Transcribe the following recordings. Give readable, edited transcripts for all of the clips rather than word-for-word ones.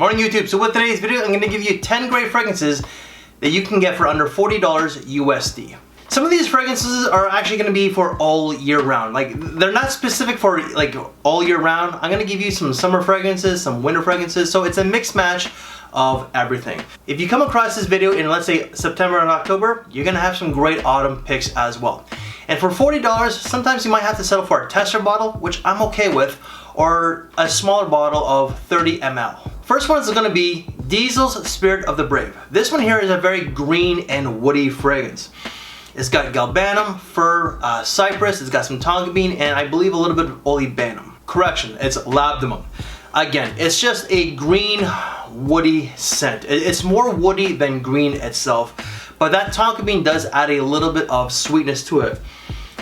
Morning YouTube. So with today's video, I'm going to give you 10 great fragrances that you can get for under $40 USD. Some of these fragrances are actually going to be for all year round. Like, they're not specific for like all year round. I'm going to give you some summer fragrances, some winter fragrances, so it's a mixed match of everything. If you come across this video in, let's say, September and October, you're going to have some great autumn picks as well. And for $40, sometimes you might have to settle for a tester bottle, which I'm okay with, or a smaller bottle of 30 ml. First one is going to be Diesel's Spirit of the Brave. This one here is a very green and woody fragrance. It's got galbanum, fir, cypress, it's got some tonka bean, and I believe a little bit of olibanum. Correction, it's labdanum. Again, it's just a green, woody scent. It's more woody than green itself, but that tonka bean does add a little bit of sweetness to it.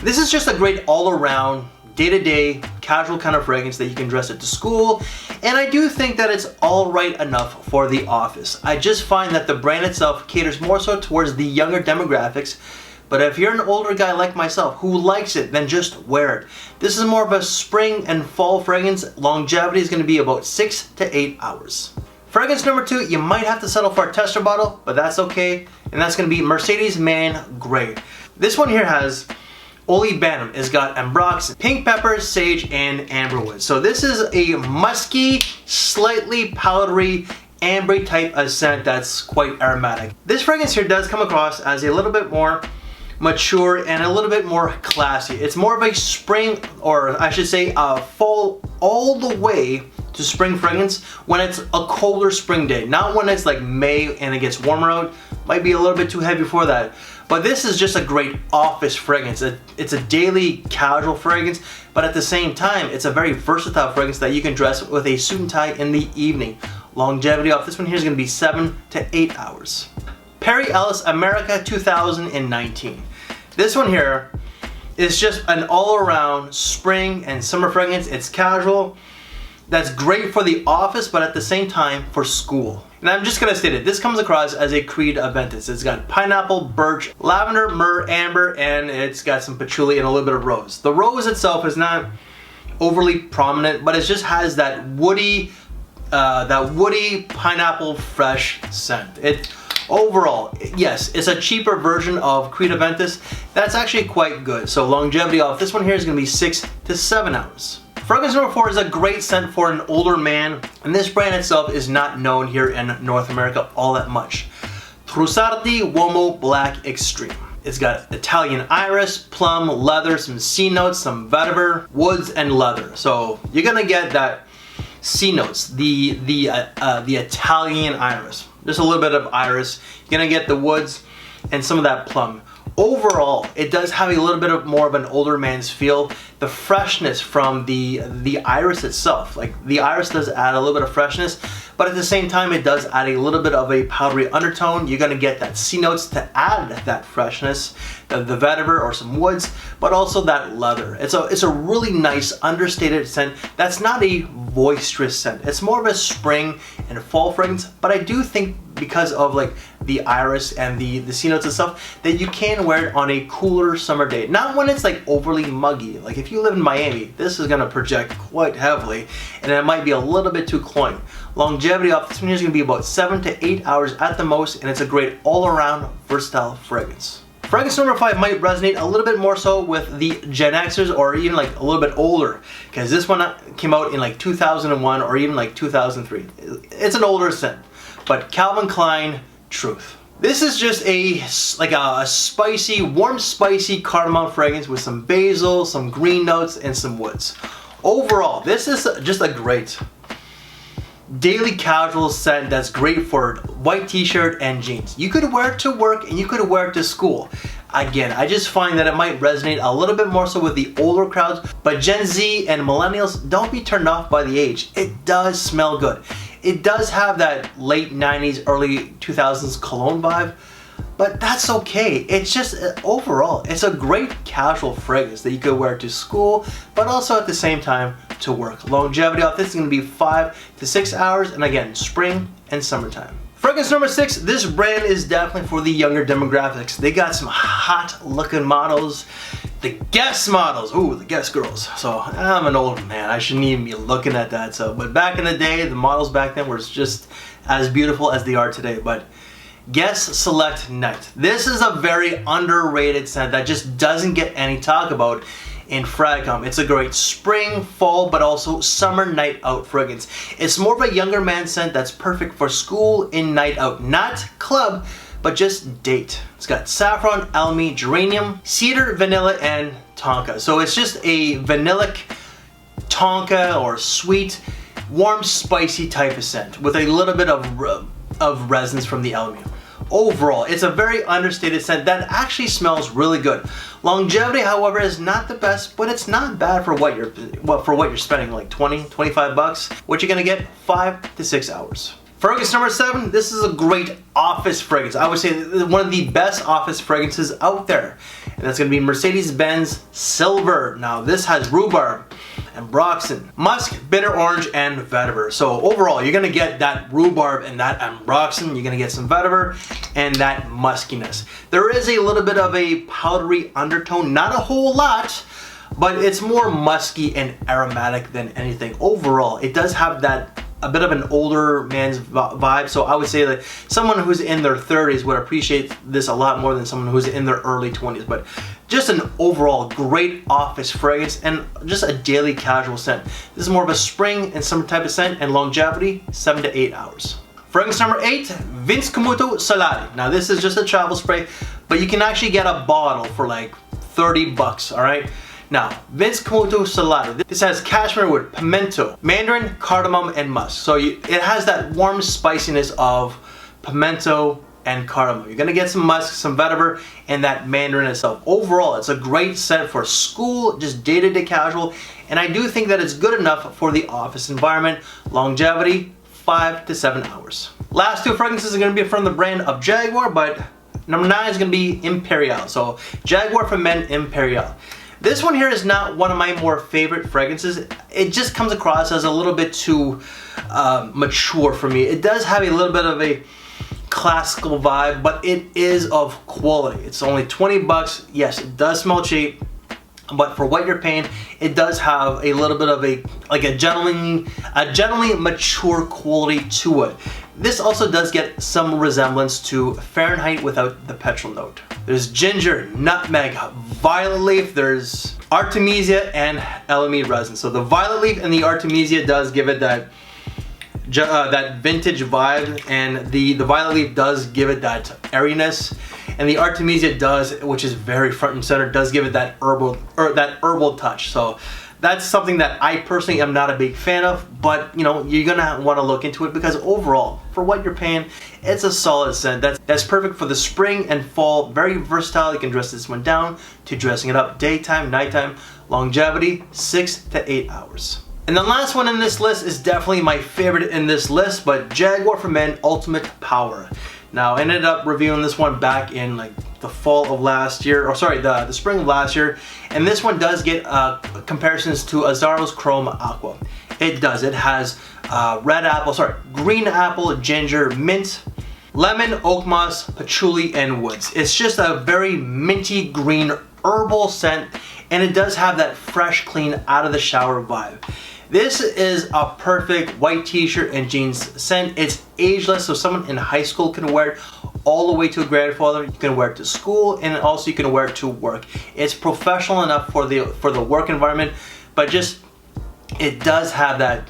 This is just a great all-around, day-to-day, casual kind of fragrance that you can dress it to school, and I do think that it's alright enough for the office. I just find that the brand itself caters more so towards the younger demographics, but if you're an older guy like myself who likes it, then just wear it. This is more of a spring and fall fragrance. Longevity is going to be about 6 to 8 hours. Fragrance number 2, you might have to settle for a tester bottle, but that's okay, and that's going to be Mercedes Man Grey. This one here has olibanum. It's got ambrox, pink pepper, sage, and amberwood. So this is a musky, slightly powdery, ambery type of scent that's quite aromatic. This fragrance here does come across as a little bit more mature and a little bit more classy. It's more of a spring, or I should say a fall all the way to spring fragrance when it's a colder spring day. Not when it's like May and it gets warmer out. Might be a little bit too heavy for that. But this is just a great office fragrance. It's a daily casual fragrance, but at the same time, it's a very versatile fragrance that you can dress with a suit and tie in the evening. Longevity off this one here is going to be 7 to 8 hours. Perry Ellis America 2019. This one here is just an all-around spring and summer fragrance. It's casual. That's great for the office, but at the same time for school. And I'm just gonna state it, this comes across as a Creed Aventus. It's got pineapple, birch, lavender, myrrh, amber, and it's got some patchouli and a little bit of rose. The rose itself is not overly prominent, but it just has that woody pineapple fresh scent. Overall, yes, it's a cheaper version of Creed Aventus. That's actually quite good. So longevity off this one here is gonna be 6 to 7 hours. Fragrance number 4 is a great scent for an older man, and this brand itself is not known here in North America all that much. Trussardi Uomo Black Extreme. It's got Italian iris, plum, leather, some C notes, some vetiver, woods, and leather. So you're gonna get that C notes, the Italian iris. Just a little bit of iris. You're gonna get the woods and some of that plum. Overall, it does have a little bit of more of an older man's feel. The freshness from the iris itself, like the iris does add a little bit of freshness, but at the same time it does add a little bit of a powdery undertone. You're gonna get that C notes to add that freshness, the vetiver or some woods, but also that leather. It's a really nice understated scent that's not a boisterous scent. It's more of a spring and fall fragrance, but I do think because of like the iris and the C notes and stuff, that you can wear it on a cooler summer day. Not when it's like overly muggy. Like if you live in Miami, this is gonna project quite heavily and it might be a little bit too cloying. Longevity off this one here is gonna be about 7 to 8 hours at the most, and it's a great all-around versatile fragrance. Fragrance number 5 might resonate a little bit more so with the Gen Xers or even like a little bit older, because this one came out in like 2001 or even like 2003. It's an older scent, but Calvin Klein Truth. This is just a spicy, warm spicy cardamom fragrance with some basil, some green notes, and some woods. Overall, this is just a great daily casual scent that's great for white t-shirt and jeans. You could wear it to work and you could wear it to school. Again, I just find that it might resonate a little bit more so with the older crowds, but Gen Z and millennials, don't be turned off by the age. It does smell good. It does have that late 90s, early 2000s cologne vibe, but that's okay. It's just, overall, it's a great casual fragrance that you could wear to school, but also at the same time to work. Longevity off this is gonna be 5 to 6 hours, and again, spring and summertime. Fragrance number 6, this brand is definitely for the younger demographics. They got some hot looking models. the Guess models. Ooh, the Guess girls. So I'm an old man, I shouldn't even be looking at that. So, but back in the day, the models back then were just as beautiful as they are today. But Guess Select Night. This is a very underrated scent that just doesn't get any talk about in Fragcom. It's a great spring, fall, but also summer night out fragrance. It's more of a younger man scent that's perfect for school and night out, not club, but just date. It's got saffron, elmi, geranium, cedar, vanilla, and tonka. So it's just a vanillic tonka or sweet, warm, spicy type of scent with a little bit of resins from the elmi. Overall, it's a very understated scent that actually smells really good. Longevity, however, is not the best, but it's not bad for what you're spending, like 20, 25 bucks. What you're gonna get, 5 to 6 hours. Fragrance number 7, this is a great office fragrance. I would say one of the best office fragrances out there. And that's gonna be Mercedes-Benz Silver. Now this has rhubarb, ambroxan, musk, bitter orange, and vetiver. So overall, you're gonna get that rhubarb and that ambroxan. You're gonna get some vetiver and that muskiness. There is a little bit of a powdery undertone, not a whole lot, but it's more musky and aromatic than anything. Overall, it does have that a bit of an older man's vibe, so I would say that someone who's in their 30s would appreciate this a lot more than someone who's in their early 20s. But just an overall great office fragrance and just a daily casual scent. This is more of a spring and summer type of scent, and longevity 7 to 8 hours. Fragrance number 8, Vince Camuto Solari. Now this is just a travel spray, but you can actually get a bottle for like 30 bucks, all right? Now, Vince Camuto Solari. This has cashmere wood, pimento, mandarin, cardamom, and musk. So it has that warm spiciness of pimento and cardamom. You're gonna get some musk, some vetiver, and that mandarin itself. Overall, it's a great scent for school, just day-to-day casual, and I do think that it's good enough for the office environment. Longevity, 5 to 7 hours. Last two fragrances are gonna be from the brand of Jaguar, but number 9 is gonna be Imperial. So Jaguar for Men Imperial. This one here is not one of my more favorite fragrances. It just comes across as a little bit too mature for me. It does have a little bit of a classical vibe, but it is of quality. It's only 20 bucks. Yes, it does smell cheap, but for what you're paying, it does have a little bit of a gently mature quality to it. This also does get some resemblance to Fahrenheit without the petrol note. There's ginger, nutmeg, violet leaf, there's artemisia, and elemi resin. So the violet leaf and the artemisia does give it that vintage vibe, and the violet leaf does give it that airiness, and the artemisia does, which is very front and center, does give it that herbal touch. So that's something that I personally am not a big fan of, but you know, you're gonna want to look into it because overall, for what you're paying, it's a solid scent that's perfect for the spring and fall. Very versatile. You can dress this one down to dressing it up daytime, nighttime. Longevity 6 to 8 hours. And the last one in this list is definitely my favorite in this list, but Jaguar for Men Ultimate Power. Now, I ended up reviewing this one back in like the fall of last year, or sorry, the spring of last year, and this one does get comparisons to Azzaro's Chrome Aqua. It does. It has green apple, ginger, mint, lemon, oak moss, patchouli, and woods. It's just a very minty green herbal scent, and it does have that fresh, clean, out of the shower vibe. This is a perfect white t-shirt and jeans scent. It's ageless, so someone in high school can wear it all the way to a grandfather. You can wear it to school, and also you can wear it to work. It's professional enough for the work environment, but just it does have that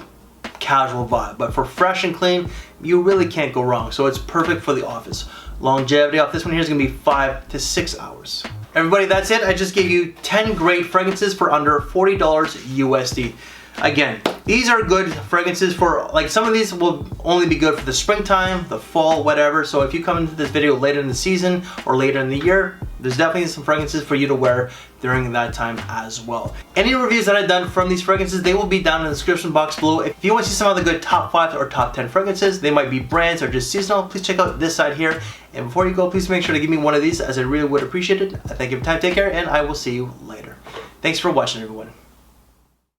casual vibe. But for fresh and clean, you really can't go wrong. So it's perfect for the office. Longevity off this one here is gonna be 5 to 6 hours. Everybody, that's it. I just gave you 10 great fragrances for under $40 USD. Again, these are good fragrances for, like, some of these will only be good for the springtime, the fall, whatever. So if you come into this video later in the season or later in the year, there's definitely some fragrances for you to wear during that time as well. Any reviews that I've done from these fragrances, they will be down in the description box below. If you want to see some other good top 5 or top 10 fragrances, they might be brands or just seasonal, please check out this side here. And before you go, please make sure to give me one of these, as I really would appreciate it. I thank you for your time, take care, and I will see you later. Thanks for watching, everyone.